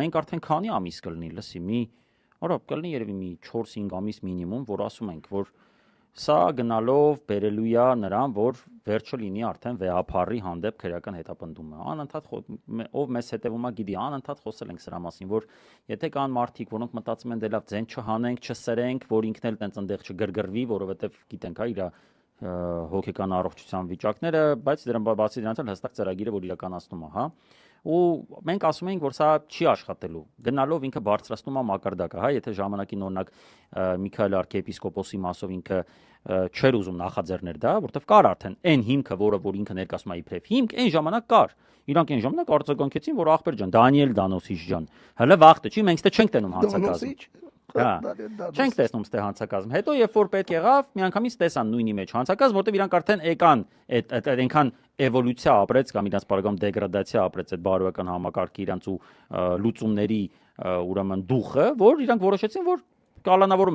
մենք արդեն քանի ամիս կլինի, լսի, կլինի երևի մի 4-5 ամիս մինիմում, որ ասում ենք, որ սա գնալով բերելու է նրան, որ վերջը լինի արդեն վեհափառի հանդեպ քրեական հետապնդումը։ Անընդհատ ով մեզ հետևում է գիտի, անընդհատ խոսել ենք սրա մասին, որ եթե կան մարդիկ, որոնք մտածում են դե լավ ձեն չհանենք, չսրենք, որ ինքն էլ տենց այնտեղ չգրգռվի, որովհետև գիտենք, իր հոգեկան առողջության վիճակները, բայց բացի դրանից էլ հստակ ծրագիրը, որ իրականացնում է, հա։ Ու մենք ասում ենք, որ սա չի աշխատելու։ Գնալով ինքը բարձրացնում է մակարդակը, հա, եթե ժամանակին օրինակ Միքայել arczepiskopos-ի մասով ինքը չէր ուզում նախաձեռներ դա, որտեվ կար արդեն այն հիմքը, որ ինքը ներկայացնում է իբրև հիմք, այն ժամանակ կար։ Իրանք այն ժամանակ արձագանքեցին, որ ախպեր ջան, Դանիել Դանոսիչ ջան, հələ վախտը չի, մենք ստե չենք տենում հանցակազմ։ Հա, չենք տեսնում ստե հանցակազմ։ Հետո երբ որ պետք եղավ, միանգամից տեսան նույնի մեջ հանցակազմ, որտեվ իրանք արդեն եկան այդ այնքան էվոլյուցիա ապրեց կամ իրանք բարգամ դեգրադացիա ապրեց այդ բարոյական համակարգի իրանք ու լուծումների ուրեմն դուխը, որ իրանք որոշեցին, որ կալանավորում են